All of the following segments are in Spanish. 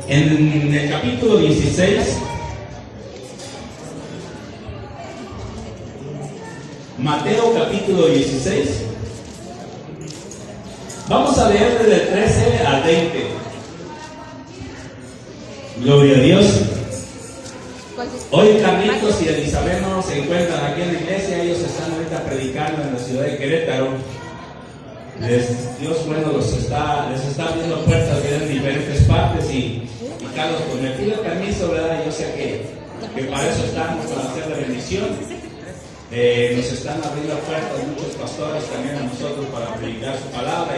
En el capítulo 16, Mateo capítulo 16, vamos a leer desde el 13 al 20. Gloria a Dios. Hoy Carlitos y Elizabeth no se encuentran aquí en la iglesia. Ellos están ahorita predicando en la ciudad de Querétaro. Dios bueno les está abriendo puertas en diferentes partes y Carlos, pues me pido permiso, ¿verdad? Yo sé que para eso estamos, para hacer la bendición. Nos están abriendo puertas muchos pastores también a nosotros para predicar su palabra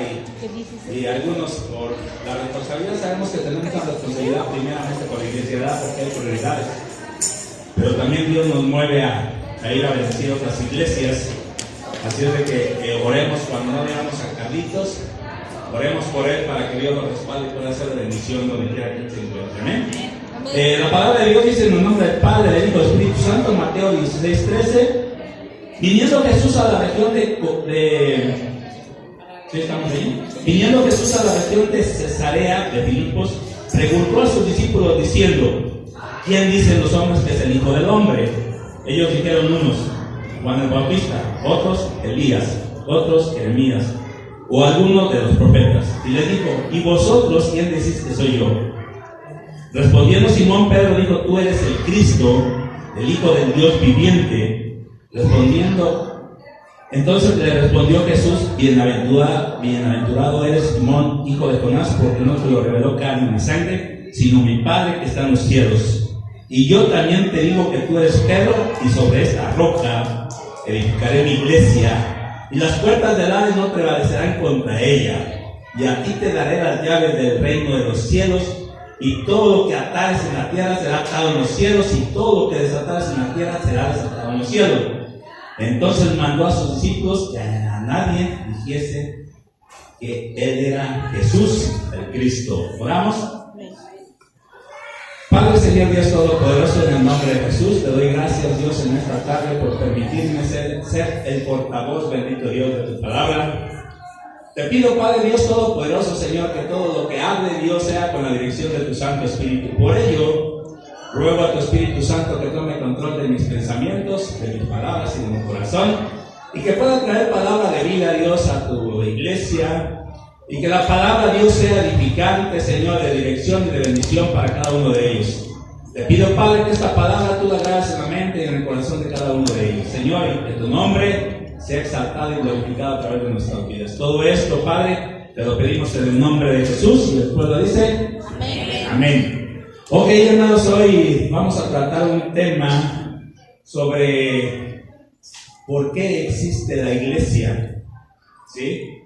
y algunos por la responsabilidad. Sabemos que tenemos una responsabilidad primeramente por la iglesia, ¿verdad? Porque hay prioridades, pero también Dios nos mueve a ir a bendecir otras iglesias. Así es de que oremos cuando no veamos a Carlitos, oremos por él para que Dios lo respalde y pueda hacer la bendición donde quiera que se encuentre. Amén. La palabra de Dios dice en el nombre del Padre, del Hijo y del Espíritu Santo, Mateo 16:13. Viniendo Jesús a la región Viniendo Jesús a la región de Cesarea de Filipos, preguntó a sus discípulos diciendo: ¿quién dicen los hombres que es el Hijo del Hombre? Ellos dijeron unos, Juan el Bautista, otros Elías, otros Jeremías, o algunos de los profetas. Y les dijo: ¿y vosotros quién decís que soy yo? Respondiendo Simón Pedro dijo: tú eres el Cristo, el Hijo del Dios viviente. Entonces le respondió Jesús: bienaventurado eres, Simón, hijo de Jonás, porque no te lo reveló carne ni sangre, sino mi Padre que está en los cielos. Y yo también te digo que tú eres Pedro, y sobre esta roca edificaré mi iglesia, y las puertas del Hades no prevalecerán contra ella. Y a ti te daré las llaves del reino de los cielos, y todo lo que atares en la tierra será atado en los cielos, y todo lo que desatares en la tierra será desatado en los cielos. Entonces mandó a sus discípulos que a nadie dijese que él era Jesús el Cristo. ¿Oramos? Padre, Señor Dios Todopoderoso, en el nombre de Jesús, te doy gracias, Dios, en esta tarde por permitirme ser el portavoz, bendito Dios, de tu palabra. Te pido, Padre Dios Todopoderoso, Señor, que todo lo que hable, Dios, sea con la dirección de tu Santo Espíritu. Por ello, ruego a tu Espíritu Santo que tome control de mis pensamientos, de mis palabras y de mi corazón, y que pueda traer palabra de vida, Dios, a tu iglesia, y que la palabra, Dios, sea edificante, Señor, de dirección y de bendición para cada uno de ellos. Te pido, Padre, que esta palabra tú la hagas en la mente y en el corazón de cada uno de ellos, Señor, y que tu nombre sea exaltado y glorificado a través de nuestras vidas. Todo esto, Padre, te lo pedimos en el nombre de Jesús, y después lo dice: amén. Amén. Ok, hermanos, hoy vamos a tratar un tema sobre por qué existe la iglesia. ¿Sí?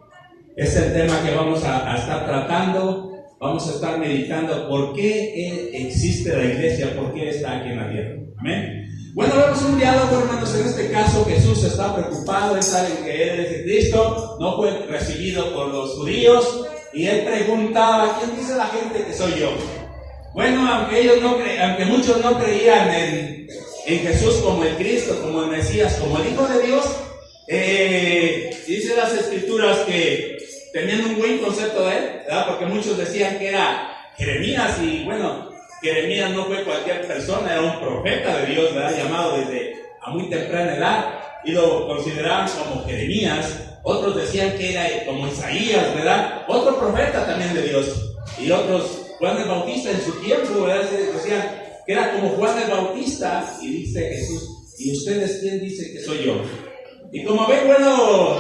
Es el tema que vamos a estar tratando. Vamos a estar meditando por qué existe la iglesia, por qué está aquí en la tierra. Amén. Bueno, vemos un diálogo, hermanos. En este caso, Jesús está preocupado. Él sabe que Él es el Cristo. No fue recibido por los judíos. Y Él preguntaba: ¿quién dice la gente que soy yo? Bueno, aunque muchos no creían en Jesús como el Cristo, como el Mesías, como el Hijo de Dios, dice las Escrituras que tenían un buen concepto de Él, ¿verdad? Porque muchos decían que era Jeremías, y bueno, Jeremías no fue cualquier persona, era un profeta de Dios, ¿verdad? Llamado desde a muy temprana edad, y lo consideraban como Jeremías. Otros decían que era como Isaías, ¿verdad? Otro profeta también de Dios. Y otros, Juan el Bautista en su tiempo, ¿verdad? Decían que era como Juan el Bautista. Y dice Jesús: ¿y ustedes quién dicen que soy yo? Y como ven, bueno,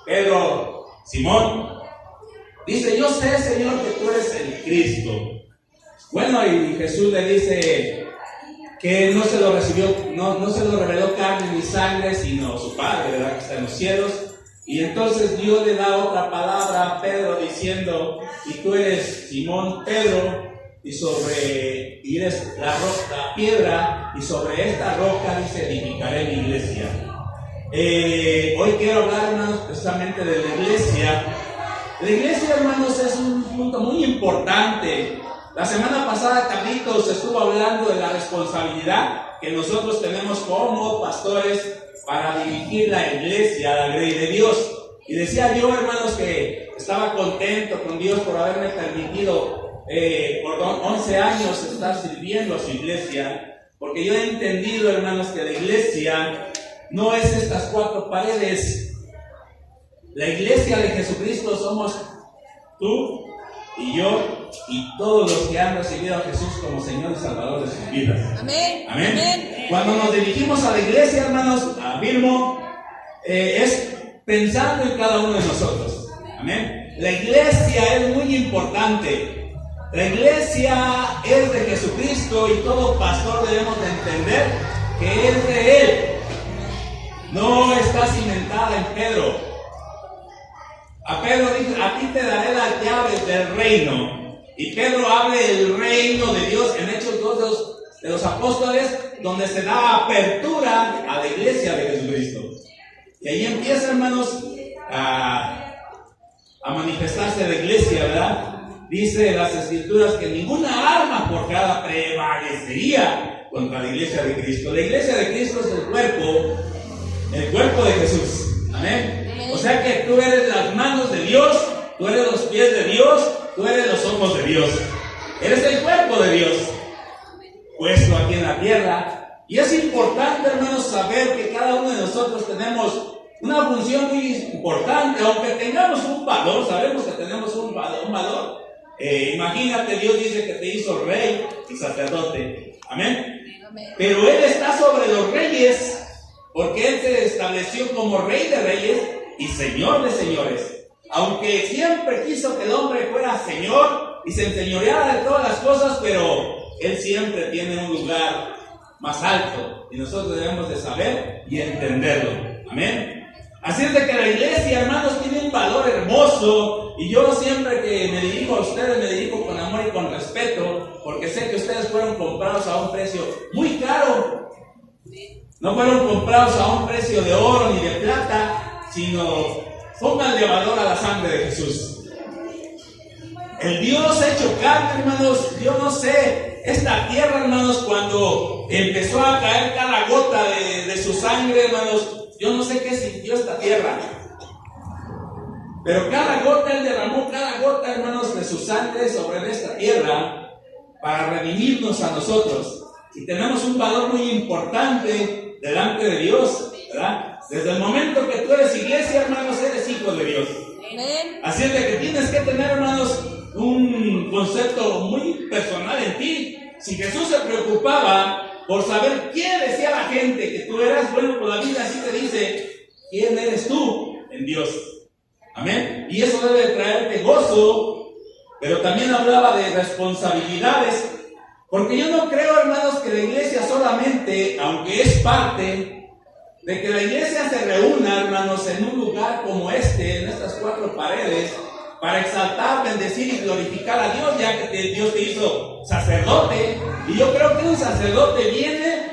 Pedro, Simón, dice: yo sé, Señor, que tú eres el Cristo. Bueno, y Jesús le dice que no se lo recibió, no se lo reveló carne ni sangre, sino su Padre, ¿verdad?, que está en los cielos. Y entonces Dios le da otra palabra a Pedro diciendo: y tú eres Simón Pedro, y eres la piedra, y sobre esta roca dice: edificaré mi iglesia. Hoy quiero hablar, hermanos, precisamente de la iglesia. La iglesia, hermanos, es un punto muy importante. La semana pasada Carlitos estuvo hablando de la responsabilidad que nosotros tenemos como pastores para dirigir la iglesia, la grey de Dios. Y decía yo, hermanos, que estaba contento con Dios por haberme permitido por 11 años estar sirviendo a su iglesia, porque yo he entendido, hermanos, que la iglesia no es estas 4 paredes. La iglesia de Jesucristo somos tú y yo y todos los que han recibido a Jesús como Señor y Salvador de sus vidas. Amén. Amén. Amén. Cuando nos dirigimos a la iglesia, hermanos, afirmo, es pensando en cada uno de nosotros. Amén. La iglesia es muy importante. La iglesia es de Jesucristo y todo pastor debemos de entender que es de Él. No está cimentada en Pedro. A Pedro dice: a ti te daré las llaves del reino. Y Pedro habla del reino de Dios en Hechos 2 de los apóstoles, donde se da apertura a la iglesia de Jesucristo. Y ahí empieza, hermanos, a manifestarse la iglesia, ¿verdad? Dice las escrituras que ninguna arma forjada prevalecería contra la iglesia de Cristo. La iglesia de Cristo es el cuerpo de Jesús. Amén. O sea que tú eres las manos de Dios, tú eres los pies de Dios, tú eres los ojos de Dios. Eres el cuerpo de Dios, puesto aquí en la tierra. Y es importante, hermanos, saber que cada uno de nosotros tenemos una función muy importante, aunque tengamos un valor, sabemos que tenemos un valor. Imagínate, Dios dice que te hizo rey y sacerdote. Amén. Pero Él está sobre los reyes, porque Él se estableció como Rey de reyes y Señor de señores. Aunque siempre quiso que el hombre fuera Señor y se enseñoreara de todas las cosas, pero Él siempre tiene un lugar más alto y nosotros debemos de saber y entenderlo. Amén. Así es de que la iglesia, hermanos, tiene un valor hermoso, y yo siempre que me dirijo a ustedes, me dirijo con amor y con respeto, porque sé que ustedes fueron comprados a un precio muy caro. No fueron comprados a un precio de oro ni de plata, sino pónganle valor a la sangre de Jesús. El Dios hecho carne, hermanos, yo no sé, esta tierra, hermanos, cuando empezó a caer cada gota de su sangre, hermanos, yo no sé qué sintió esta tierra, pero cada gota Él derramó, cada gota, hermanos, de su sangre sobre esta tierra para redimirnos a nosotros. Y tenemos un valor muy importante delante de Dios, ¿verdad? Desde el momento que tú eres iglesia, hermanos, eres hijo de Dios. Así es de que tienes que tener, hermanos, un concepto muy personal en ti. Si Jesús se preocupaba por saber quién decía la gente que tú eras, bueno, pues la Biblia así te dice quién eres tú en Dios. Amén. Y eso debe traerte gozo, pero también hablaba de responsabilidades, porque yo no creo, hermanos, que la iglesia solamente, aunque es parte, de que la iglesia se reúna, hermanos, en un lugar como este, en estas 4 paredes, para exaltar, bendecir y glorificar a Dios, ya que Dios te hizo sacerdote. Y yo creo que un sacerdote viene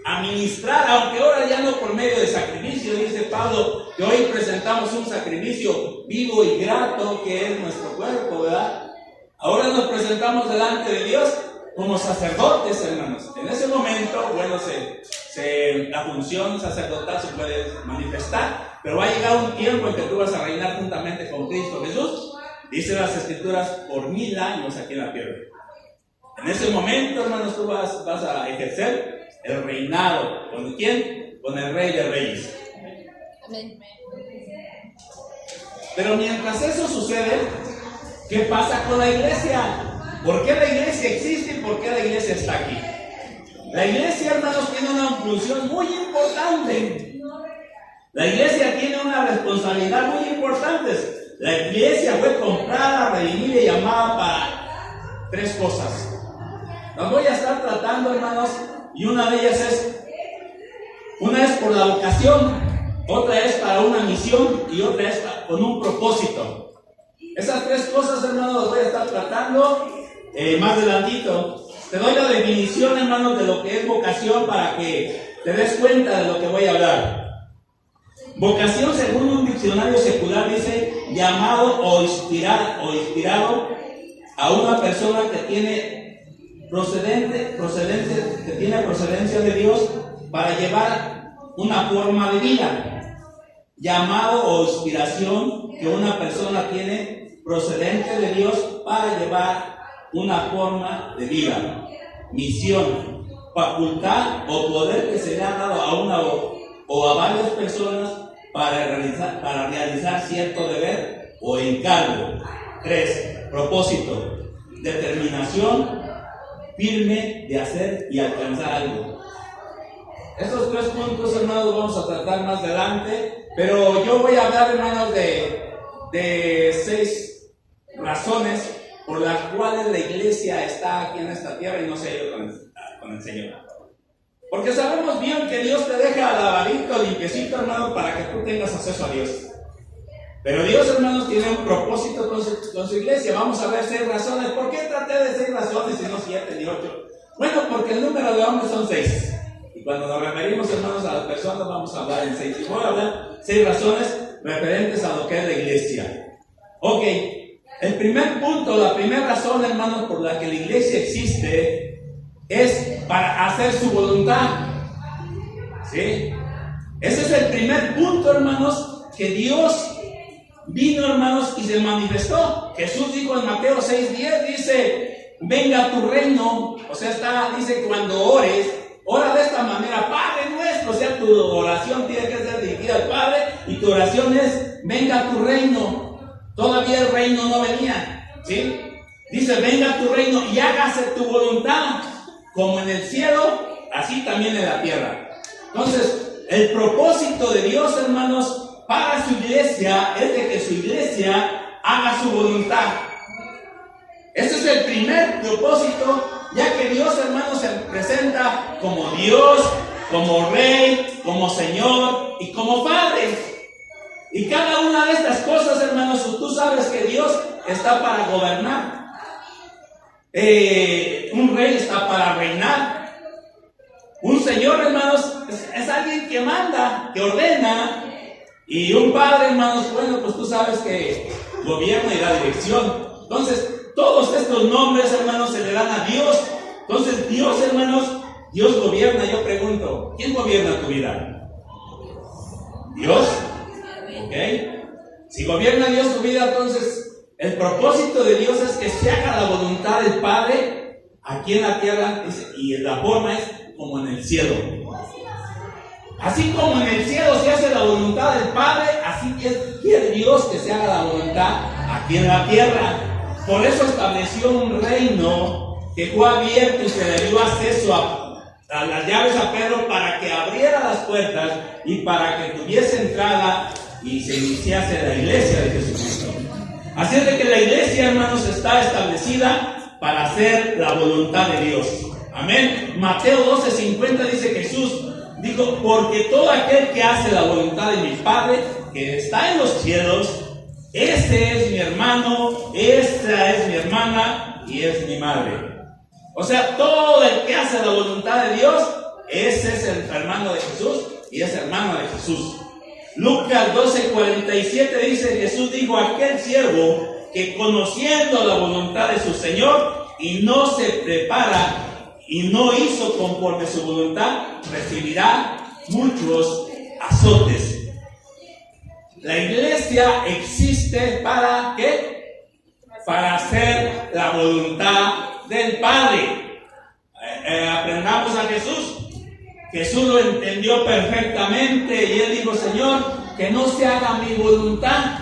a ministrar, aunque ahora ya no por medio de sacrificio, dice Pablo, que hoy presentamos un sacrificio vivo y grato, que es nuestro cuerpo, ¿verdad? Ahora nos presentamos delante de Dios como sacerdotes, hermanos. En ese momento, bueno, la función sacerdotal se puede manifestar, pero va a llegar un tiempo en que tú vas a reinar juntamente con Cristo Jesús. Dice las escrituras, por 1000 años aquí en la tierra. En ese momento, hermanos, tú vas a ejercer el reinado. ¿Con quién? Con el Rey de Reyes. Amén. Pero mientras eso sucede, ¿qué pasa con la iglesia? ¿Por qué la iglesia existe y por qué la iglesia está aquí? La iglesia, hermanos, tiene una función muy importante. La iglesia tiene una responsabilidad muy importante. La iglesia fue comprada, redimida y llamada para 3 cosas. Las voy a estar tratando, hermanos, y una de ellas es por la vocación, otra es para una misión y otra es con un propósito. Esas 3 cosas, hermanos, las voy a estar tratando más adelantito. Te doy la definición, hermanos, de lo que es vocación para que te des cuenta de lo que voy a hablar. Vocación, según un diccionario secular, dice llamado o inspirado a una persona que tiene procedencia de Dios para llevar una forma de vida. llamado o inspiración que una persona tiene procedente de Dios para llevar una forma de vida, misión, facultad o poder que se le ha dado a una o a varias personas para realizar cierto deber o encargo. 3. Propósito, determinación firme de hacer y alcanzar algo. Estos 3 puntos, hermanos, vamos a tratar más adelante, pero yo voy a hablar, hermanos, de 6 razones por las cuales la iglesia está aquí en esta tierra y no se ha ido con el Señor. Porque sabemos bien que Dios te deja lavadito, limpiecito, hermano, para que tú tengas acceso a Dios. Pero Dios, hermanos, tiene un propósito con su iglesia. Vamos a ver 6 razones. ¿Por qué traté de 6 razones y no 7 ni 8? Bueno, porque el número de hombres son 6. Y cuando nos referimos, hermanos, a las personas, vamos a hablar en 6. Y voy a hablar 6 razones referentes a lo que es la iglesia. Ok, el primer punto, la primera razón, hermanos, por la que la iglesia existe es para hacer su voluntad. ¿Sí? Ese es el primer punto, hermanos, que Dios vino, hermanos, y se manifestó. Jesús dijo en Mateo 6:10, dice, venga tu reino. O sea, dice, cuando ores, ora de esta manera, Padre nuestro. O sea, tu oración tiene que ser dirigida al Padre y tu oración es, venga tu reino. Todavía el reino no venía, ¿sí? Dice, venga tu reino y hágase tu voluntad, como en el cielo, así también en la tierra. Entonces, el propósito de Dios, hermanos, para su iglesia es de que su iglesia haga su voluntad. Ese es el primer propósito, ya que Dios, hermanos, se presenta como Dios, como Rey, como Señor y como Padre. Y cada una de estas cosas, hermanos, tú sabes que Dios está para gobernar. Un rey está para reinar. Un Señor, hermanos, es alguien que manda, que ordena. Y un Padre, hermanos, bueno, pues tú sabes que gobierna y da dirección. Entonces, todos estos nombres, hermanos, se le dan a Dios. Entonces, Dios, hermanos, Dios gobierna. Yo pregunto, ¿quién gobierna tu vida? ¿Dios? ¿Ok? Si gobierna Dios tu vida, entonces el propósito de Dios es que se haga la voluntad del Padre aquí en la tierra, y la forma es como en el cielo. Así como en el cielo se hace la voluntad del Padre, así quiere Dios que se haga la voluntad aquí en la tierra. Por eso estableció un reino que fue abierto y se le dio acceso a las llaves a Pedro para que abriera las puertas y para que tuviese entrada y se iniciase la iglesia de Jesucristo. Así es de que la iglesia, hermanos, está establecida para hacer la voluntad de Dios. Amén. Mateo 12:50 dice Jesús, dijo, porque todo aquel que hace la voluntad de mi Padre, que está en los cielos, ese es mi hermano, esta es mi hermana y es mi madre. O sea, todo el que hace la voluntad de Dios, ese es el hermano de Jesús y es hermano de Jesús. Lucas 12:47 dice, Jesús dijo, aquel siervo que conociendo la voluntad de su Señor y no se prepara y no hizo conforme su voluntad, recibirá muchos azotes. La iglesia existe ¿para qué? Para hacer la voluntad del Padre. Aprendamos a Jesús. Jesús lo entendió perfectamente y él dijo, Señor, que no se haga mi voluntad,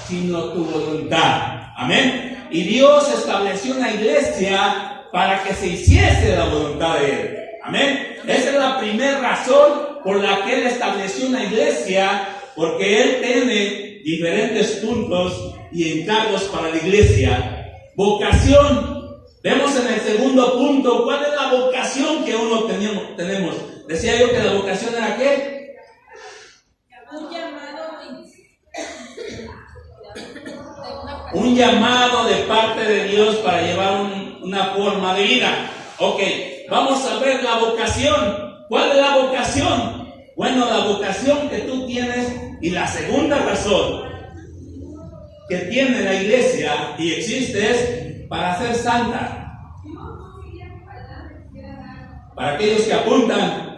sino tu voluntad. Amén. Y Dios estableció una iglesia para que se hiciese la voluntad de Él. Amén. Esa es la primera razón por la que Él estableció una iglesia, porque Él tiene diferentes puntos y encargos para la iglesia. Vocación. Vemos en el segundo punto, ¿cuál es la vocación que uno tenemos? Decía yo que la vocación era ¿qué? Un llamado de parte de Dios para llevar una forma de vida. Ok, vamos a ver la vocación. ¿Cuál es la vocación? Bueno, la vocación que tú tienes y la segunda razón que tiene la iglesia y existe es para ser santa. Para aquellos que apuntan,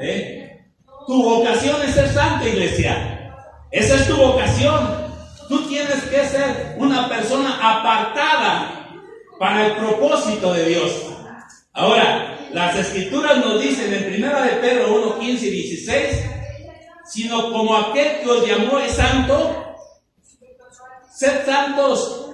tu vocación es ser santo, iglesia. Esa es tu vocación. Tú tienes que ser una persona apartada para el propósito de Dios. Ahora, las Escrituras nos dicen en 1 de Pedro 1, 15 y 16, sino como aquel que os llamó es santo, sed santos.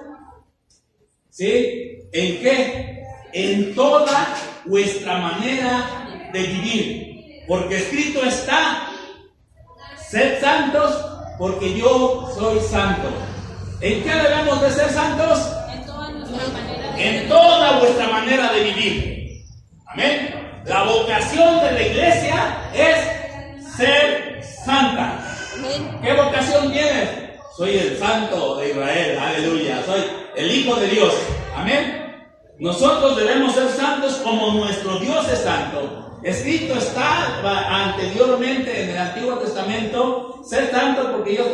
¿Sí? ¿En qué? En toda vuestra manera de vivir. Porque escrito está, sed santos porque yo soy santo. ¿En qué debemos de ser santos? En toda vuestra manera de vivir. Amén. La vocación de la iglesia es ser santa. ¿Qué vocación tienes? Soy el santo de Israel. Aleluya. Soy el Hijo de Dios. Amén. Nosotros debemos ser santos como nuestro Dios es santo. Escrito está anteriormente en el Antiguo Testamento, ser santo porque yo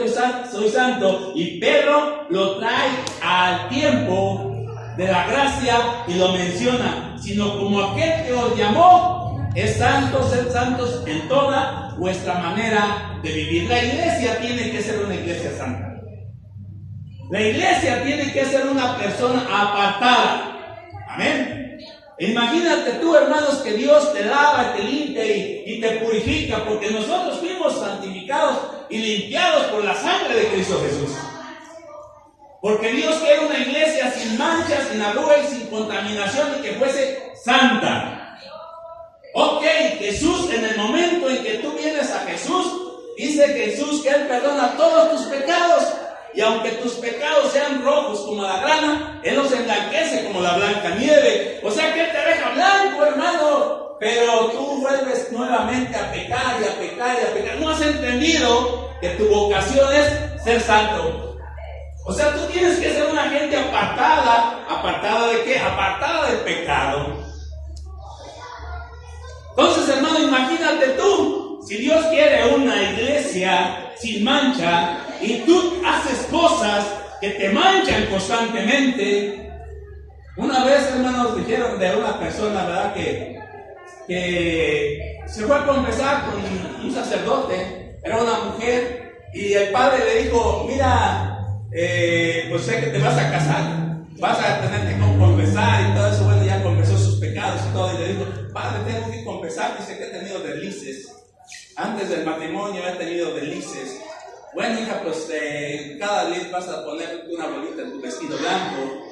soy santo. Y Pedro lo trae al tiempo de la gracia y lo menciona. Sino como aquel que os llamó es santo, sed santos en toda vuestra manera de vivir. La iglesia tiene que ser una iglesia santa. La iglesia tiene que ser una persona apartada. Amén. Imagínate tú, hermanos, que Dios te lava, te limpia y te purifica, porque nosotros fuimos santificados y limpiados por la sangre de Cristo Jesús. Porque Dios quiere una iglesia sin mancha, sin arruga y sin contaminación y que fuese santa. Ok, Jesús, en el momento en que tú vienes a Jesús, dice Jesús que Él perdona todos tus pecados. Y aunque tus pecados sean rojos como la grana, Él los emblanquece como la blanca nieve. O sea que Él te deja blanco, hermano. Pero tú vuelves nuevamente a pecar y a pecar y a pecar. No has entendido que tu vocación es ser santo. O sea, tú tienes que ser una gente apartada. ¿Apartada de qué? Apartada del pecado. Entonces, hermano, imagínate tú. Si Dios quiere una iglesia sin mancha y tú haces cosas que te manchan constantemente. Una vez, hermanos, dijeron de una persona, ¿verdad? Que se fue a confesar con un sacerdote, era una mujer, y el padre le dijo, mira, pues sé que te vas a casar, vas a tener que confesar y todo eso. Bueno, ya confesó sus pecados y todo, y le dijo, padre, tengo que confesar, dice que he tenido deslices. Antes del matrimonio he tenido deslices. Bueno, hija, pues cada vez vas a poner una bolita en tu vestido blanco.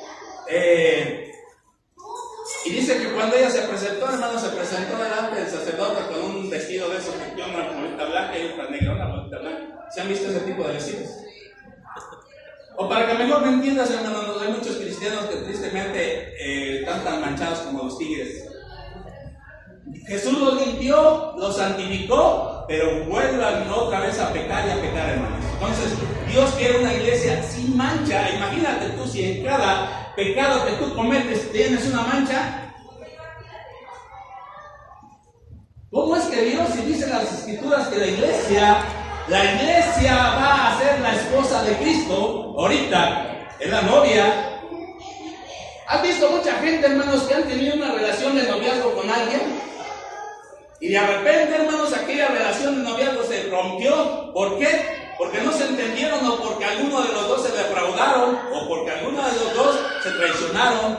Y dice que cuando ella se presentó, hermano, se presentó delante del sacerdote con un vestido de esos que tiene una bolita blanca y otra negra, una bolita blanca. ¿Se han visto ese tipo de vestidos? O para que mejor me entiendas, hermano, hay muchos cristianos que tristemente están tan manchados como los tigres. Jesús los limpió, los santificó, pero vuelvan otra vez a pecar y a pecar, hermanos. Entonces, Dios quiere una iglesia sin mancha. Imagínate tú si en cada pecado que tú cometes tienes una mancha. ¿Cómo es que Dios, si dice las Escrituras que la iglesia va a ser la esposa de Cristo, ahorita es la novia? ¿Has visto mucha gente, hermanos, que han tenido una relación de noviazgo con alguien? Y de repente, hermanos, aquella relación de noviazgo se rompió. ¿Por qué? Porque no se entendieron, o porque alguno de los dos se defraudaron, o porque alguno de los dos se traicionaron.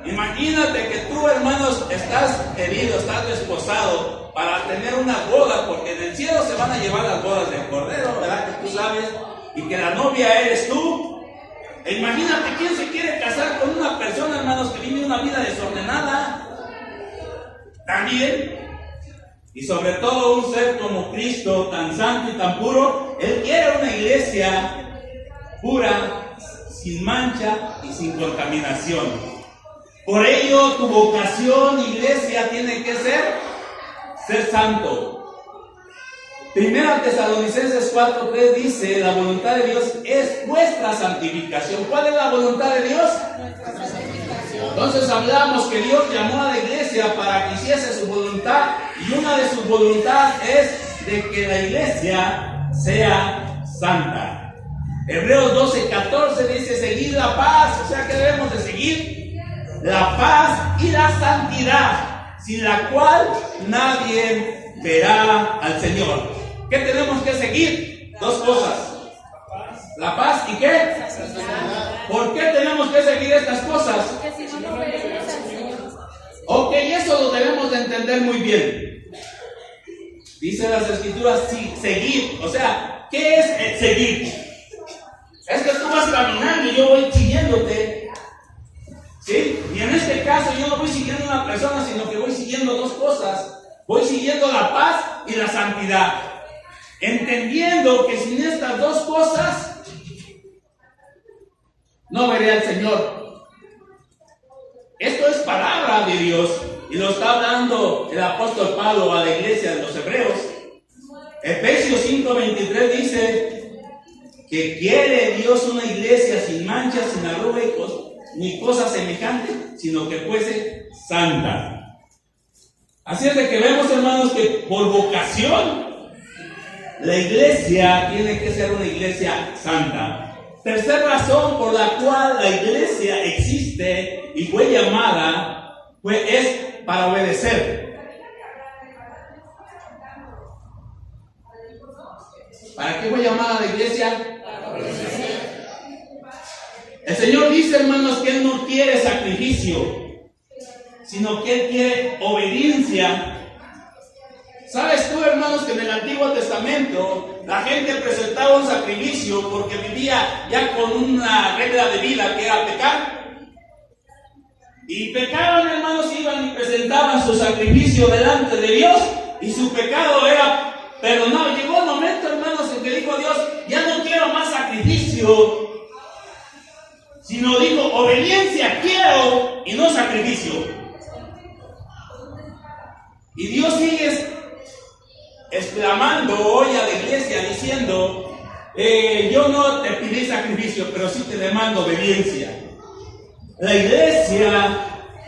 Imagínate que tú, hermanos, estás herido, estás desposado para tener unas bodas, porque en el cielo se van a llevar las bodas del Cordero, ¿verdad? Que tú sabes, y que la novia eres tú. E imagínate quién se quiere casar con una persona, hermanos, que vive una vida desordenada. También, y sobre todo un ser como Cristo, tan santo y tan puro, Él quiere una iglesia pura, sin mancha y sin contaminación. Por ello, tu vocación, iglesia, tiene que ser santo. Primera Tesalonicenses 4:3 dice, la voluntad de Dios es vuestra santificación. ¿Cuál es la voluntad de Dios? Entonces hablamos que Dios llamó a la iglesia para que hiciese su voluntad, y una de sus voluntades es de que la iglesia sea santa. Hebreos 12:14 dice, seguid la paz. O sea que debemos de seguir la paz y la santidad, sin la cual nadie verá al Señor. ¿Qué tenemos que seguir? Dos cosas. La paz y ¿qué? ¿Por qué tenemos que seguir estas cosas? Porque si no, no veremos al Señor. Ok, eso lo debemos de entender muy bien. Dice las escrituras, sí, seguir. O sea, ¿qué es seguir? Es que tú vas caminando y yo voy siguiéndote. ¿Sí? Y en este caso yo no voy siguiendo a una persona, sino que voy siguiendo dos cosas. Voy siguiendo la paz y la santidad. Entendiendo que sin estas dos cosas no veré al Señor. Esto es palabra de Dios y lo está hablando el apóstol Pablo a la iglesia de los Hebreos. Efesios 5:23 dice que quiere Dios una iglesia sin mancha, sin arruga ni cosa semejante, sino que fuese santa. Así es de que vemos, hermanos, que por vocación la iglesia tiene que ser una iglesia santa. Tercera razón por la cual la iglesia existe y fue llamada es para obedecer. ¿Para qué fue llamada la iglesia? Para obedecer. El Señor dice, hermanos, que Él no quiere sacrificio, sino que Él quiere obediencia. ¿Sabes tú, hermanos, que en el Antiguo Testamento la gente presentaba un sacrificio porque vivía ya con una regla de vida que era pecar? Y pecaban, hermanos, iban y presentaban su sacrificio delante de Dios y su pecado era perdonado. Llegó el momento, hermanos, en que dijo Dios, ya no quiero más sacrificio, sino dijo, obediencia quiero y no sacrificio. Y Dios sigue exclamando hoy a la iglesia diciendo, yo no te pedí sacrificio, pero sí te demando obediencia. La iglesia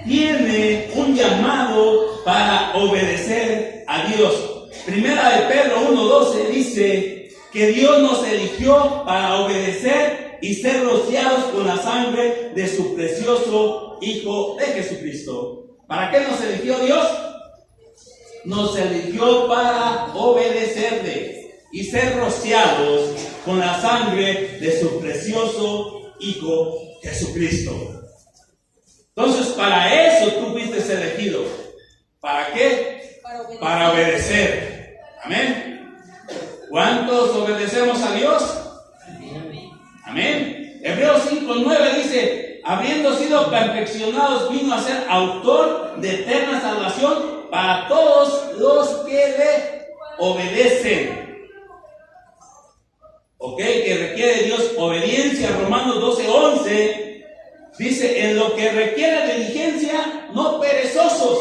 tiene un llamado para obedecer a Dios. Primera de Pedro 1:12 dice que Dios nos eligió para obedecer y ser rociados con la sangre de su precioso Hijo de Jesucristo. ¿Para qué nos eligió Dios? Nos eligió para obedecerle y ser rociados con la sangre de su precioso Hijo Jesucristo. Entonces, para eso tú fuiste elegido. ¿Para qué? Para obedecer. Amén. ¿Cuántos obedecemos a Dios? Amén. Hebreos 5:9 dice, habiendo sido perfeccionados, vino a ser autor de eterna salvación para todos los que le obedecen. Ok, que requiere Dios obediencia. Romanos 12:11 dice, en lo que requiere diligencia, no perezosos,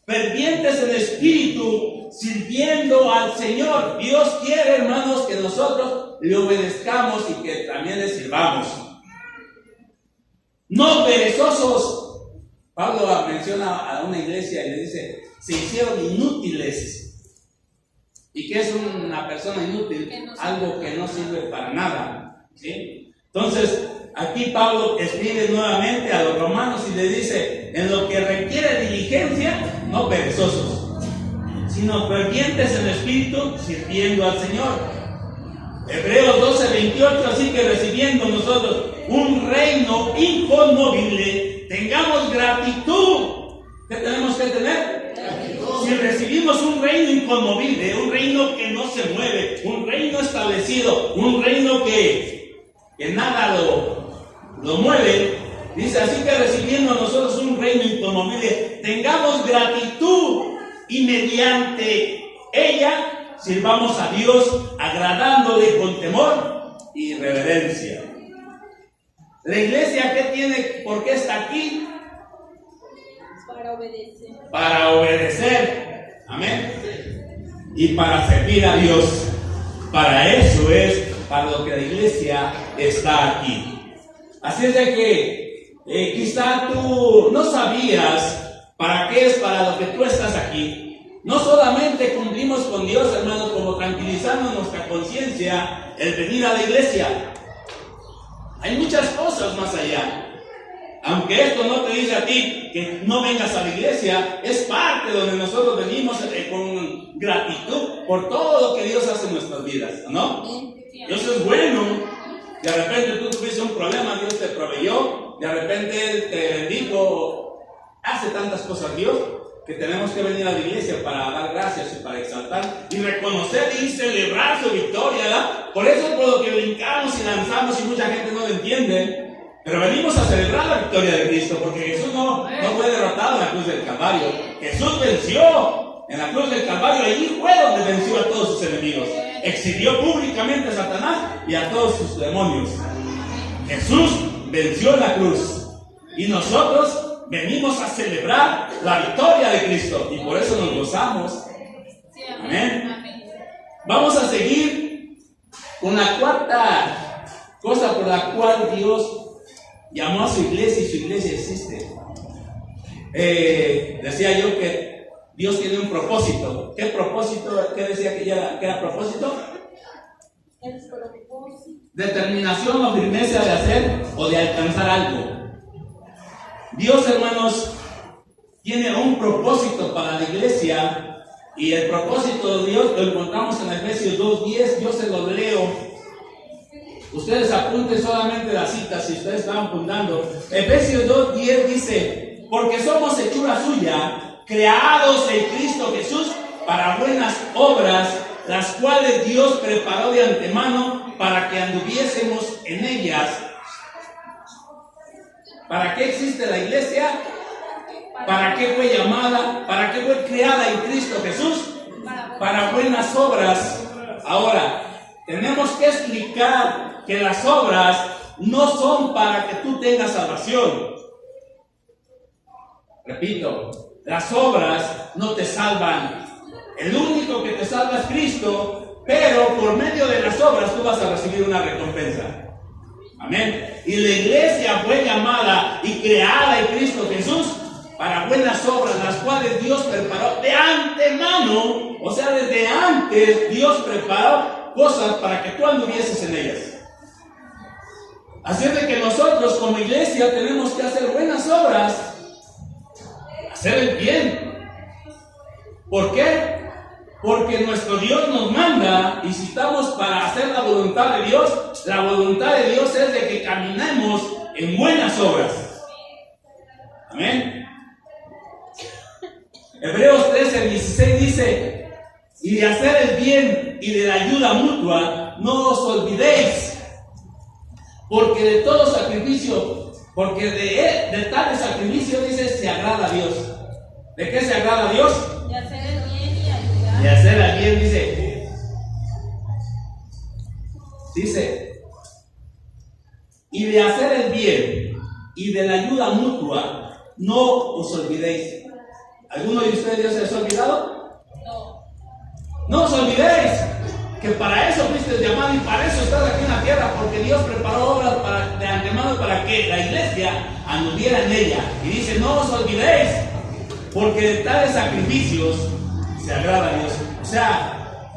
fervientes en espíritu, sirviendo al Señor. Dios quiere, hermanos, que nosotros le obedezcamos y que también le sirvamos. No perezosos. Pablo menciona a una iglesia y le dice, se hicieron inútiles. ¿Y qué es una persona inútil? Algo que no sirve para nada. ¿Sí? Entonces, aquí Pablo escribe nuevamente a los romanos y le dice, en lo que requiere diligencia, no perezosos, sino fervientes en espíritu, sirviendo al Señor. Hebreos 12:28, así que recibiendo nosotros un reino inconmovible, tengamos gratitud. ¿Qué tenemos que tener? Gratitud. Si recibimos un reino inconmovible, un reino que no se mueve, un reino establecido, un reino que nada lo mueve, dice, así que recibiendo nosotros un reino inconmovible, tengamos gratitud y mediante ella sirvamos a Dios agradándole con temor y reverencia. La iglesia, ¿qué tiene? ¿Por qué está aquí? Para obedecer. Para obedecer. Amén. Y para servir a Dios. Para eso es para lo que la iglesia está aquí. Así es de que quizá tú no sabías para qué es para lo que tú estás aquí. No solamente cumplimos con Dios, hermanos, como tranquilizando nuestra conciencia el venir a la iglesia. Hay muchas cosas más allá. Aunque esto no te dice a ti que no vengas a la iglesia, es parte donde nosotros venimos con gratitud por todo lo que Dios hace en nuestras vidas, ¿no? Dios es bueno. De repente tú tuviste un problema, Dios te proveyó. De repente te bendijo. Hace tantas cosas Dios que tenemos que venir a la iglesia para dar gracias y para exaltar y reconocer y celebrar su victoria, ¿verdad? Por eso es por lo que brincamos y lanzamos y mucha gente no lo entiende. Pero venimos a celebrar la victoria de Cristo, porque Jesús no fue derrotado en la cruz del Calvario. Jesús venció en la cruz del Calvario. Allí fue donde venció a todos sus enemigos. Exhibió públicamente a Satanás y a todos sus demonios. Jesús venció en la cruz. Y nosotros venimos a celebrar la victoria de Cristo. Y por eso nos gozamos. Amén. Vamos a seguir con la cuarta cosa por la cual Dios llamó a su iglesia, y su iglesia existe. Decía yo que Dios tiene un propósito. ¿Qué propósito? ¿Qué decía que era propósito? El propósito. Determinación o firmeza de hacer o de alcanzar algo. Dios, hermanos, tiene un propósito para la iglesia, y el propósito de Dios lo encontramos en Efesios 2:10. Yo se lo leo. Ustedes apunten solamente la cita si ustedes estaban apuntando. Efesios 2:10 dice: porque somos hechura suya, creados en Cristo Jesús para buenas obras, las cuales Dios preparó de antemano para que anduviésemos en ellas. ¿Para qué existe la iglesia? ¿Para qué fue llamada? ¿Para qué fue creada en Cristo Jesús? Para buenas obras. Ahora, tenemos que explicar que las obras no son para que tú tengas salvación. Repito, las obras no te salvan. El único que te salva es Cristo, pero por medio de las obras tú vas a recibir una recompensa. Amén. Y la iglesia fue llamada y creada en Cristo Jesús para buenas obras, las cuales Dios preparó de antemano. O sea, desde antes Dios preparó cosas para que tú anduvieses en ellas. Así es de que nosotros como iglesia tenemos que hacer buenas obras, hacer el bien. ¿Por qué? Porque nuestro Dios nos manda, y si estamos para hacer la voluntad de Dios, la voluntad de Dios es de que caminemos en buenas obras. Amén. Hebreos 13:16 dice: y de hacer el bien y de la ayuda mutua no os olvidéis, porque de todo sacrificio, porque de tal sacrificio, dice, se agrada a Dios. ¿De qué se agrada a Dios? De hacer el bien y ayudar. De hacer el bien, dice, y de hacer el bien y de la ayuda mutua no os olvidéis. ¿Alguno de ustedes ya se les ha olvidado? No. No os olvidéis que para eso fuiste llamado y para eso estás aquí en la tierra, porque Dios preparó obras de antemano para que la iglesia anduviera en ella. Y dice: no os olvidéis, porque de tales sacrificios se agrada a Dios. O sea,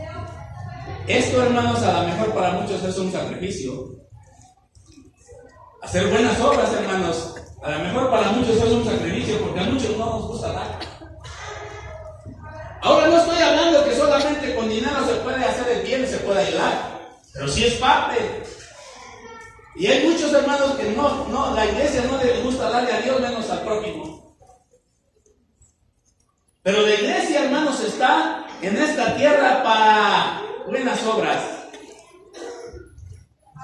esto, hermanos, a lo mejor para muchos es un sacrificio. Hacer buenas obras, hermanos, a lo mejor para muchos es un sacrificio, porque a muchos no nos gusta dar. Ahora no estoy hablando que solamente con dinero se puede hacer el bien y se puede ayudar, pero sí es parte. Y hay muchos hermanos que la iglesia no les gusta darle a Dios menos al prójimo. Pero la iglesia, hermanos, está en esta tierra para buenas obras.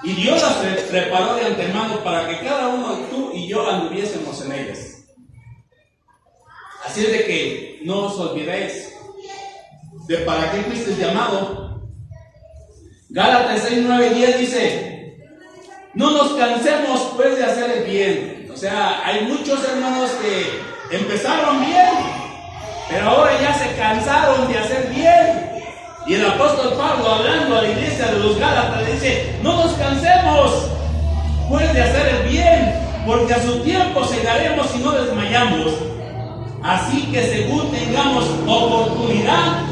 Y Dios las preparó de antemano para que cada uno, tú y yo, anduviésemos en ellas. Así es de que no os olvidéis de para qué fuiste llamado. Gálatas 6, 9 y 10 dice: no nos cansemos pues de hacer el bien. O sea, hay muchos hermanos que empezaron bien, pero ahora ya se cansaron de hacer bien. Y el apóstol Pablo, hablando a la iglesia de los Gálatas, le dice: no nos cansemos pues de hacer el bien, porque a su tiempo segaremos y no desmayamos. Así que según tengamos oportunidad,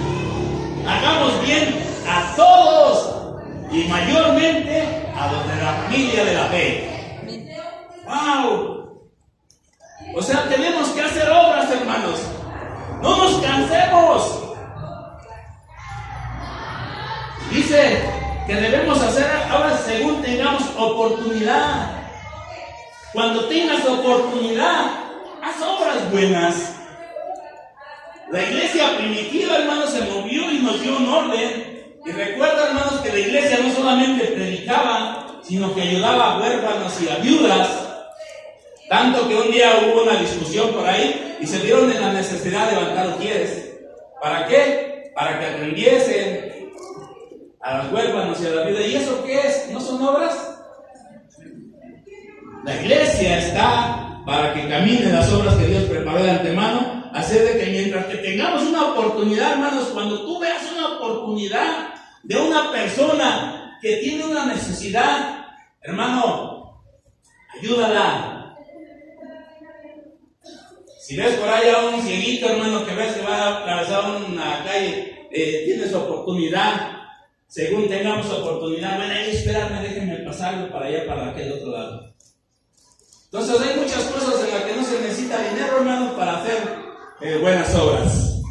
hagamos bien a todos, y mayormente a los de la familia de la fe. ¡Wow! O sea, tenemos que hacer obras, hermanos. No nos cansemos. Dice que debemos hacer obras según tengamos oportunidad. Cuando tengas oportunidad, haz obras buenas. La iglesia primitiva, hermanos, se movió y nos dio un orden. Y recuerda, hermanos, que la iglesia no solamente predicaba, sino que ayudaba a huérfanos y a viudas. Tanto que un día hubo una discusión por ahí y se vieron en la necesidad de levantar ujieres. ¿Para qué? Para que aprendiesen a los huérfanos y a la viuda. ¿Y eso qué es? ¿No son obras? La iglesia está para que caminen las obras que Dios preparó de antemano, hacer de que mientras que tengamos una oportunidad, hermanos, cuando tú veas una oportunidad de una persona que tiene una necesidad, hermano, ayúdala. Si ves por ahí a un cieguito, hermano, que ves que va a atravesar una calle, tienes oportunidad, según tengamos oportunidad, bueno, espérame, déjenme pasarlo para allá, para aquel otro lado. Entonces hay muchas cosas en las que no se necesita dinero, hermano, para hacer buenas obras.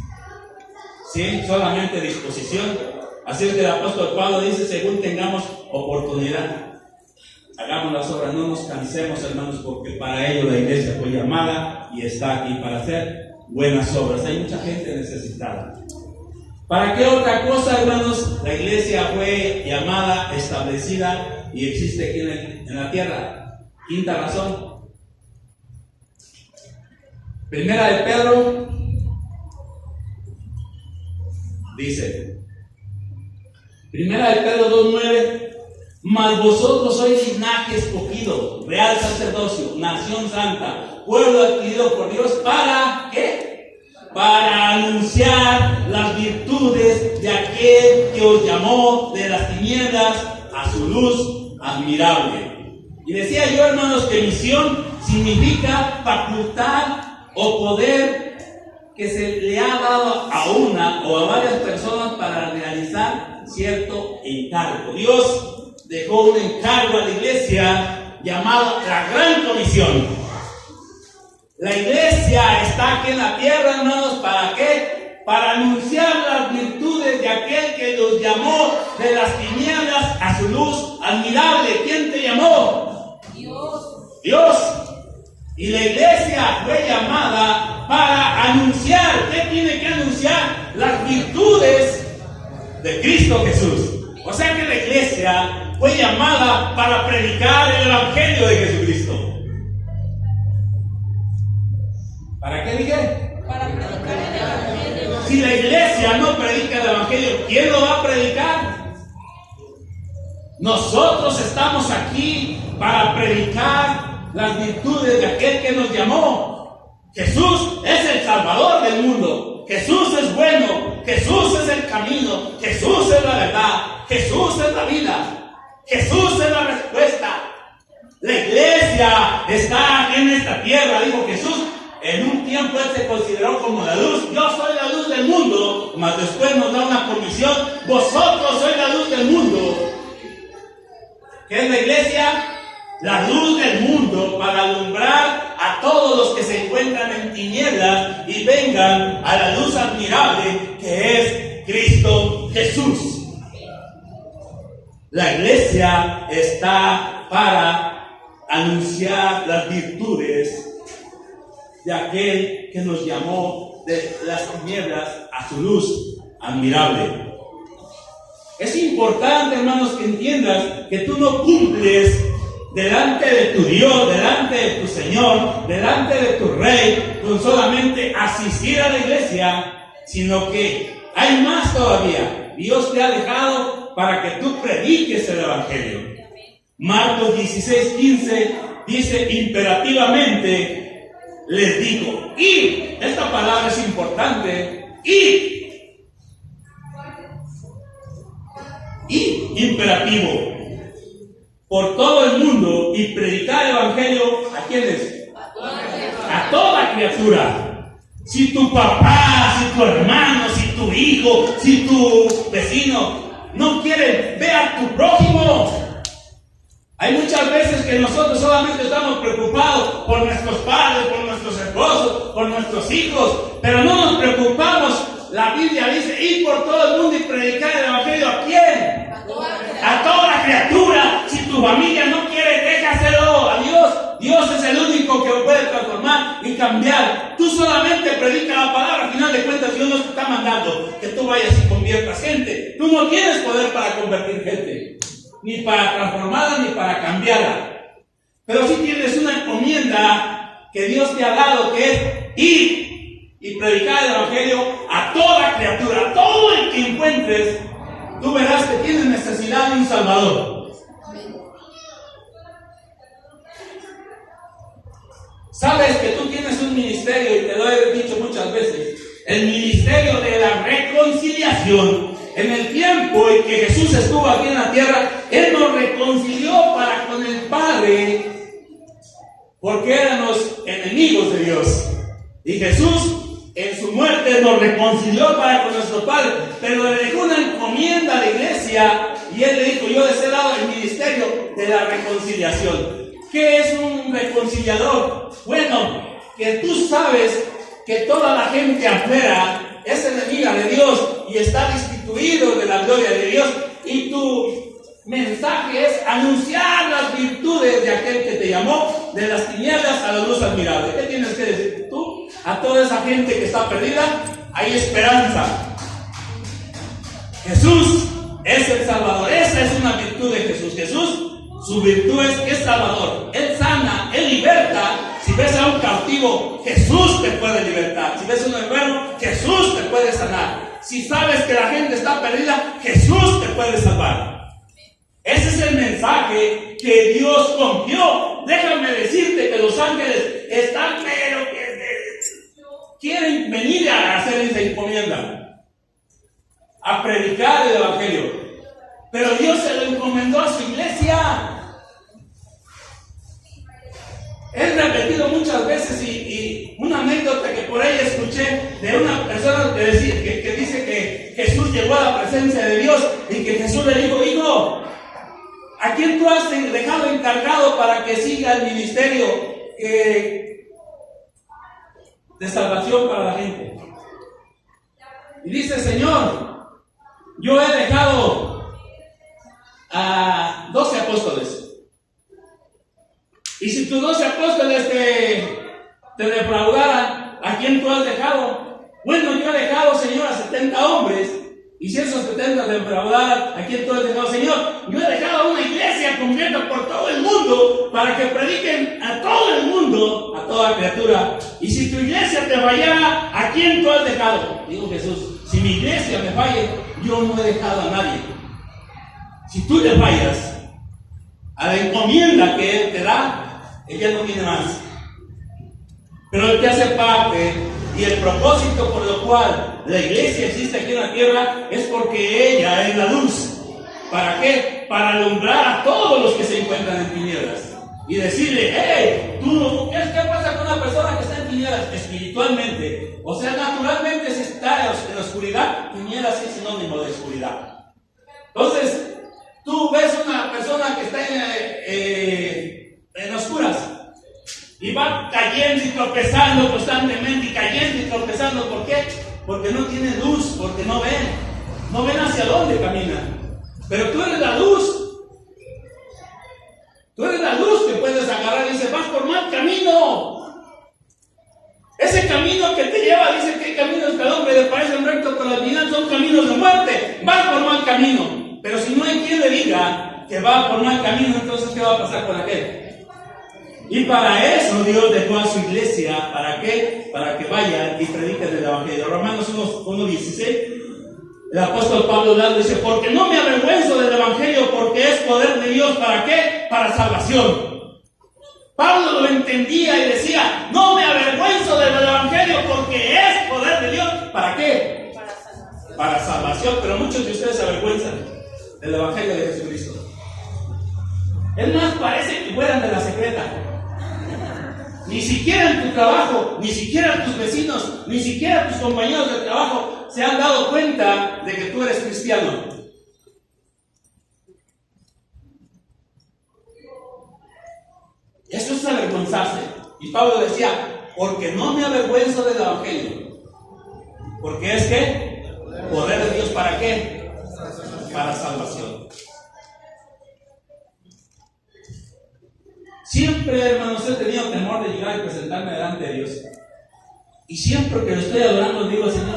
¿Sí? Solamente disposición. Así es que el apóstol Pablo dice, según tengamos oportunidad, hagamos las obras, no nos cansemos, hermanos, porque para ello la iglesia fue llamada y está aquí para hacer buenas obras. Hay mucha gente necesitada. ¿Para qué otra cosa, hermanos? La iglesia fue llamada, establecida y existe aquí en la tierra. Quinta razón. Primera de Pedro dice, Primera de Pedro 2:9, mas vosotros sois linaje escogido, real sacerdocio, nación santa, pueblo adquirido por Dios, ¿para qué? Para anunciar las virtudes de aquel que os llamó de las tinieblas a su luz admirable. Y decía yo, hermanos, que misión significa facultad o poder que se le ha dado a una o a varias personas para realizar cierto encargo. Dios dejó un encargo a la iglesia llamado la Gran Comisión. La iglesia está aquí en la tierra, hermanos, ¿para qué? Para anunciar las virtudes de aquel que los llamó de las tinieblas a su luz admirable. ¿Quién te llamó? Dios. Y la iglesia fue llamada para anunciar. ¿Qué tiene que anunciar? Las virtudes de Cristo Jesús. O sea que la iglesia fue llamada para predicar el evangelio de Jesucristo. ¿Para qué dije? Para predicar el evangelio. Si la iglesia no predica el evangelio, ¿quién lo va a predicar? Nosotros estamos aquí para predicar las virtudes de aquel que nos llamó. Jesús es el Salvador del mundo. Jesús es bueno. Jesús es el camino. Jesús es la verdad. Jesús es la vida. Jesús es la respuesta. La iglesia está en esta tierra, dijo Jesús. En un tiempo Él se consideró como la luz. Yo soy la luz del mundo. Mas después nos da una comisión. Vosotros sois la luz del mundo. ¿Qué es la iglesia? La luz del mundo, para alumbrar a todos los que se encuentran en tinieblas y vengan a la luz admirable que es Cristo Jesús. La iglesia está para anunciar las virtudes de aquel que nos llamó de las tinieblas a su luz admirable. Es importante, hermanos, que entiendas que tú no cumples delante de tu Dios, delante de tu Señor, delante de tu Rey, con solamente asistir a la iglesia, sino que hay más todavía. Dios te ha dejado para que tú prediques el evangelio. Marcos 16:15 dice imperativamente, les digo, id. Esta palabra es importante, id. Id, imperativo. Por todo el mundo y predicar el evangelio, ¿a quiénes? A toda criatura. Si tu papá, si tu hermano, si tu hijo, si tu vecino no quiere, ve a tu prójimo. Hay muchas veces que nosotros solamente estamos preocupados por nuestros padres, por nuestros esposos, por nuestros hijos, pero no nos preocupamos. La Biblia dice, ir por todo el mundo y predicar el Evangelio. ¿A quién? A toda criatura. Si tu familia no quiere, déjaselo a Dios. Dios es el único que lo puede transformar y cambiar. Tú solamente predica la palabra. Al final de cuentas, Dios no te está mandando que tú vayas y conviertas gente. Tú no tienes poder para convertir gente, ni para transformarla, ni para cambiarla. Pero sí tienes una encomienda que Dios te ha dado, que es ir y predicar el Evangelio a toda criatura, a todo el que encuentres. Tú verás que tienes necesidad de un Salvador. Sabes que tú tienes un ministerio, y te lo he dicho muchas veces, el ministerio de la reconciliación. En el tiempo en que Jesús estuvo aquí en la tierra, Él nos reconcilió para con el Padre, porque éramos enemigos de Dios. Y Jesús en su muerte nos reconcilió para con nuestro Padre, pero le dejó una encomienda a la iglesia, y Él le dijo, yo les he dado el ministerio de la reconciliación. ¿Qué es un reconciliador? Bueno, que tú sabes que toda la gente afuera es enemiga de Dios y está destituido de la gloria de Dios, y tu mensaje es anunciar las virtudes de aquel que te llamó de las tinieblas a la luz admirable. ¿Qué tienes que decir tú a toda esa gente que está perdida? Hay esperanza. Jesús es el Salvador. Esa es una virtud de Jesús. Jesús, su virtud es que es Salvador. Él sana, Él liberta. Si ves a un cautivo, Jesús te puede libertar. Si ves a un enfermo, Jesús te puede sanar. Si sabes que la gente está perdida, Jesús te puede salvar. Ese es el mensaje que Dios confió. Déjame decirte que los ángeles están, pero que quieren venir a hacer esa encomienda, a predicar el Evangelio. Pero Dios se lo encomendó a su iglesia. He repetido muchas veces y una anécdota que por ahí escuché de una persona que dice que Jesús llegó a la presencia de Dios y que Jesús le dijo, hijo, ¿a quién tú has dejado encargado para que siga el ministerio de salvación para la gente? Y dice, Señor, yo he dejado a 12 apóstoles. Y si tus 12 apóstoles te defraudaran, ¿a quién tú has dejado? Bueno, yo he dejado, Señor, a 70 hombres. Y si esos 70 defraudaran, ¿a quién tú has dejado? Señor, yo he dejado una iglesia completa por todo el mundo para que prediquen a todo el mundo, a toda criatura. Y si tu iglesia te fallara, ¿a quién tú has dejado? Dijo Jesús, si mi iglesia me falla, yo no he dejado a nadie. Si tú le fallas a la encomienda que Él te da, ella no tiene más. Pero Él te hace parte, y el propósito por lo cual la iglesia existe aquí en la tierra es porque ella es la luz. ¿Para qué? Para alumbrar a todos los que se encuentran en tinieblas y decirle, hey, ¿qué pasa con una persona que está en tinieblas? Espiritualmente, o sea, naturalmente, si está en la oscuridad, tinieblas es sinónimo de oscuridad. Entonces, tú ves una persona que está en oscuras y va cayendo y tropezando constantemente, y cayendo y tropezando. ¿Por qué? Porque no tiene luz, porque no ven hacia dónde caminan. Pero tú eres la luz. Tú eres la luz que puedes agarrar y dice, vas por mal camino. Ese camino que te lleva, dice que hay caminos que al hombre le parecen rectos, pero al final son caminos de muerte. Vas por mal camino. Pero si no hay quien le diga que va por mal camino, entonces ¿qué va a pasar con aquel? Y para eso Dios dejó a su iglesia. ¿Para qué? Para que vayan y prediquen el Evangelio. Romanos 1:16. El apóstol Pablo hablando dice, porque no me avergüenzo del Evangelio, porque es poder de Dios. ¿Para qué? Para salvación. Pablo lo entendía y decía, no me avergüenzo del Evangelio porque es poder de Dios. ¿Para qué? Para salvación. Pero muchos de ustedes se avergüenzan del Evangelio de Jesucristo. Es más, parece que fueran de la secreta. Ni siquiera en tu trabajo, ni siquiera tus vecinos, ni siquiera tus compañeros de trabajo se han dado cuenta de que tú eres cristiano. Eso es avergonzarse. Y Pablo decía, porque no me avergüenzo del evangelio. Porque es que poder de Dios, ¿para qué? Para salvación. Siempre, hermanos, he tenido temor de llegar y presentarme delante de Dios. Y siempre que lo estoy adorando, digo, Señor,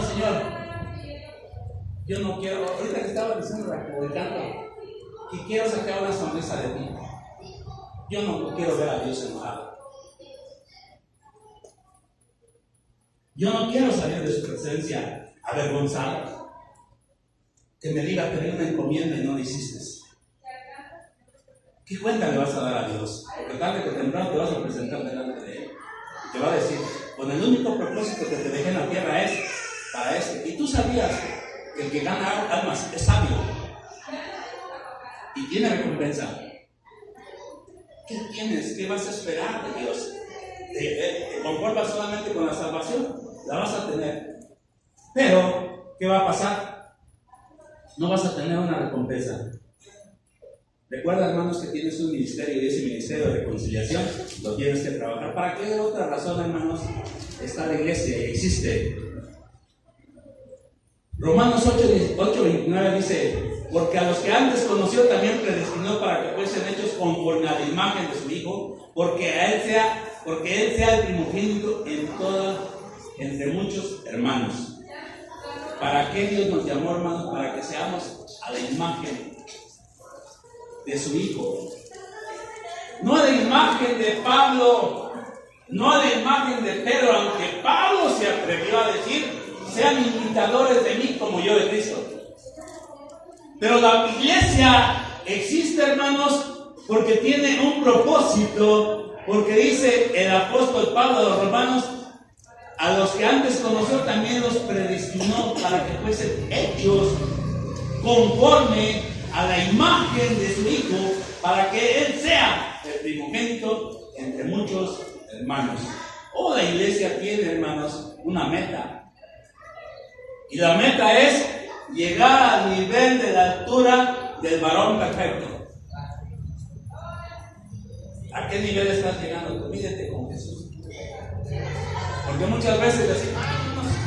yo no quiero, ahorita que estaba diciendo el canto, que quiero sacar una sonrisa de ti. Yo no quiero ver a Dios enojado. Yo no quiero salir de su presencia avergonzado. Que me diga, te di una encomienda y no lo hiciste. ¿Qué cuenta le vas a dar a Dios? Porque tarde que temprano te vas a presentar delante de Él. Y te va a decir, con el único propósito que te dejé en la tierra es para este. Y tú sabías que el que gana almas es sabio y tiene recompensa. ¿Qué tienes? ¿Qué vas a esperar de Dios? ¿Te conformas solamente con la salvación? La vas a tener. Pero, ¿qué va a pasar? No vas a tener una recompensa. Recuerda, hermanos, que tienes un ministerio y ese ministerio de reconciliación lo tienes que trabajar. ¿Para qué otra razón, hermanos, está la iglesia y existe? Romanos 8:29 dice, porque a los que antes conoció también predestinó para que fuesen hechos conforme a la imagen de su Hijo, porque él sea el primogénito entre muchos hermanos. ¿Para qué Dios nos llamó, hermanos? Para que seamos a la imagen de su Hijo. No a la imagen de Pablo, no a la imagen de Pedro, aunque Pablo se atrevió a decir, sean imitadores de mí como yo de Cristo. Pero la iglesia existe, hermanos, porque tiene un propósito, porque dice el apóstol Pablo a los romanos, a los que antes conoció también los predestinó para que fuesen hechos conforme a la imagen de su Hijo, para que Él sea el primogénito entre muchos hermanos. La iglesia tiene, hermanos, una meta. Y la meta es llegar al nivel de la altura del varón perfecto. ¿A qué nivel estás llegando? Tú mídete con Jesús. Porque muchas veces decimos,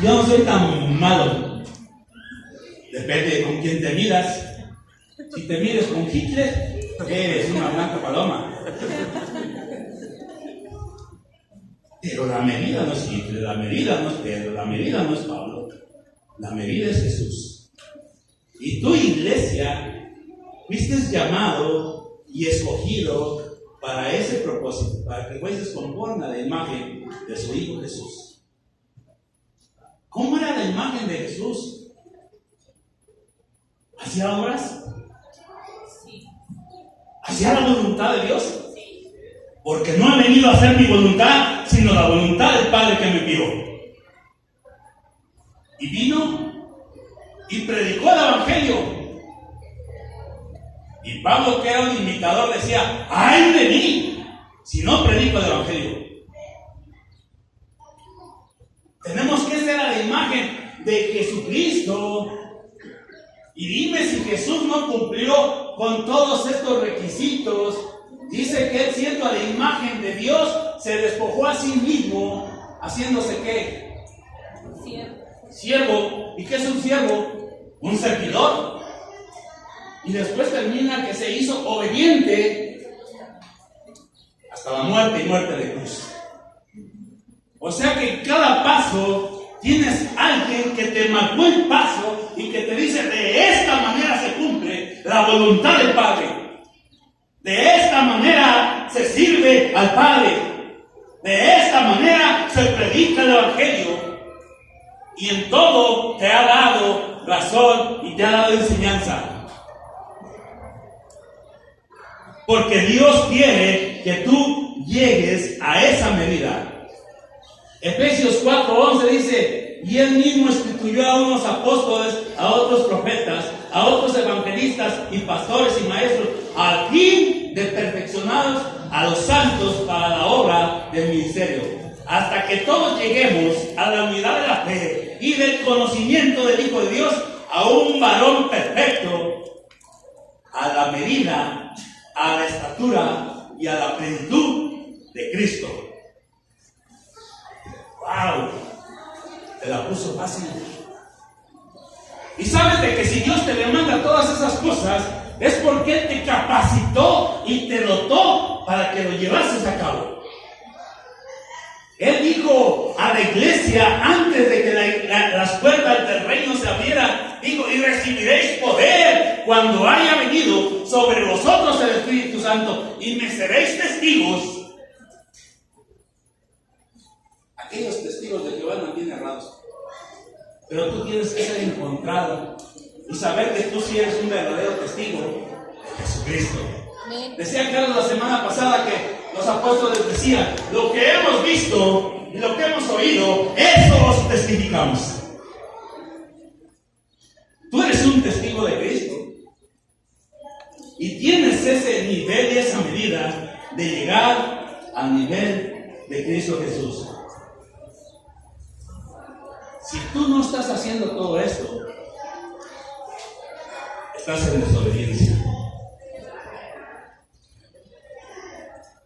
yo no soy tan malo. Depende de con quién te miras. Si te mides con Hitler, eres una blanca paloma. Pero la medida no es Hitler, la medida no es Pedro, la medida no es Pablo. La medida es Jesús. Y tu iglesia, fuiste llamado y escogido para ese propósito, para que fueses conforme a la imagen de su Hijo Jesús. ¿Cómo era la imagen de Jesús? ¿Hacía obras? ¿Hacía la voluntad de Dios? Porque no he venido a hacer mi voluntad, sino la voluntad del Padre que me envió. Y vino y predicó el evangelio. Y Pablo, que era un imitador, decía, ¡ay de mí si no predico el evangelio! Tenemos que ser a la imagen de Jesucristo. Y dime si Jesús no cumplió con todos estos requisitos. Dice que Él, siendo a la imagen de Dios, se despojó a sí mismo, haciéndose ¿qué? Siervo. ¿Y qué es un siervo? Un servidor. Y después termina que se hizo obediente hasta la muerte y muerte de cruz. O sea que en cada paso tienes alguien que te marcó el paso y que te dice, de esta manera se cumple la voluntad del Padre. De esta manera se sirve al Padre. De esta manera se predica el evangelio. Y en todo te ha dado razón y te ha dado enseñanza. Porque Dios quiere que tú llegues a esa medida. Efesios 4:11 dice, y Él mismo instituyó a unos apóstoles, a otros profetas, a otros evangelistas y pastores y maestros, al fin de perfeccionados a los santos para la obra del ministerio, hasta que todos lleguemos a la unidad de la fe y del conocimiento del Hijo de Dios, a un varón perfecto, a la medida, a la estatura y a la plenitud de Cristo. ¡Wow! Te la puso fácil. Y sabes de que si Dios te demanda todas esas cosas, es porque Él te capacitó y te dotó para que lo llevases a cabo. Él dijo a la iglesia antes de que las puertas del reino se abrieran, dijo: y recibiréis poder cuando haya venido sobre vosotros el Espíritu Santo, y me seréis testigos. Aquellos testigos de Jehová no vienen errados, pero tú tienes que ser encontrado y saber que tú sí eres un verdadero testigo de Jesucristo. Decía Carlos la semana pasada que los apóstoles decían: lo que hemos visto y lo que hemos oído, eso os testificamos. Tú eres un testigo de Cristo y tienes ese nivel y esa medida de llegar al nivel de Cristo Jesús. Si tú no estás haciendo todo esto, estás en desobediencia.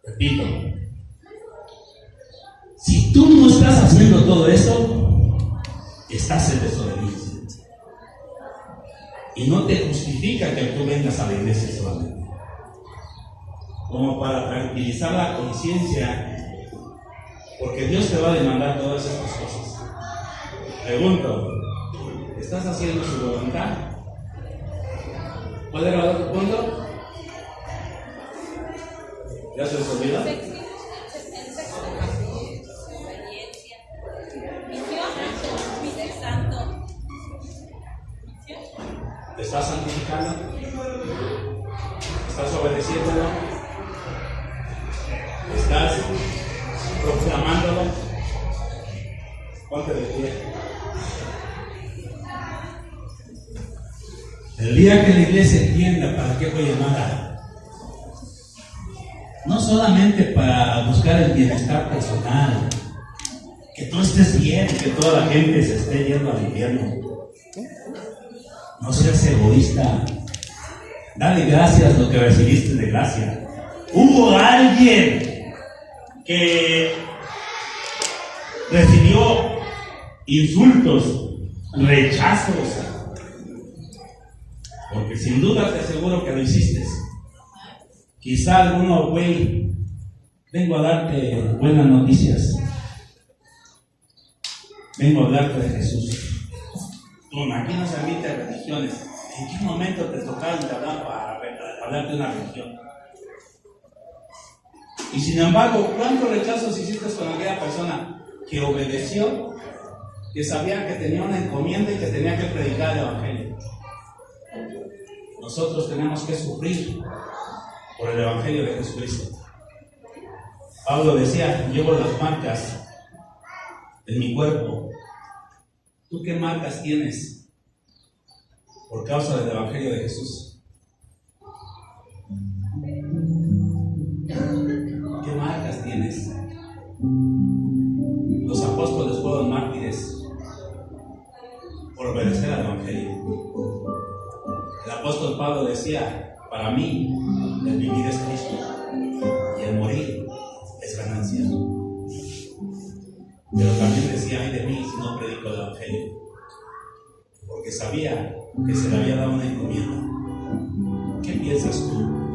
Repito, si tú no estás haciendo todo esto, estás en desobediencia. Y no te justifica que tú vengas a la iglesia solamente. Como para tranquilizar la conciencia, porque Dios te va a demandar todas estas cosas. Pregunto, ¿estás haciendo su voluntad? ¿Puede grabar otro punto? ¿Ya se les olvida? ¿Te estás santificando? ¿Estás obedeciéndolo? ¿Estás proclamándolo? Ponte de pie. El día que la iglesia entienda para qué fue llamada, no solamente para buscar el bienestar personal, que tú estés bien, que toda la gente se esté yendo al infierno. No seas egoísta. Dale gracias lo que recibiste de gracia. Hubo alguien que recibió insultos, rechazos, porque sin duda te aseguro que lo hiciste. Quizá alguno, güey, vengo a darte buenas noticias. Vengo a hablarte de Jesús. Aquí no se admiten religiones. ¿En qué momento te tocaron de hablar para hablar de una religión? Y sin embargo, ¿cuántos rechazos hiciste con aquella persona que obedeció, que sabía que tenía una encomienda y que tenía que predicar el Evangelio? Nosotros tenemos que sufrir por el Evangelio de Jesucristo. Pablo decía: llevo las marcas en mi cuerpo. ¿Tú qué marcas tienes por causa del Evangelio de Jesús? ¿Qué marcas tienes? Los apóstoles fueron mártires por obedecer al Evangelio. El apóstol Pablo decía: para mí el vivir es Cristo y el morir es ganancia. Pero también decía: ay de mí si no predico el Evangelio, porque sabía que se le había dado una encomienda. ¿Qué piensas tú?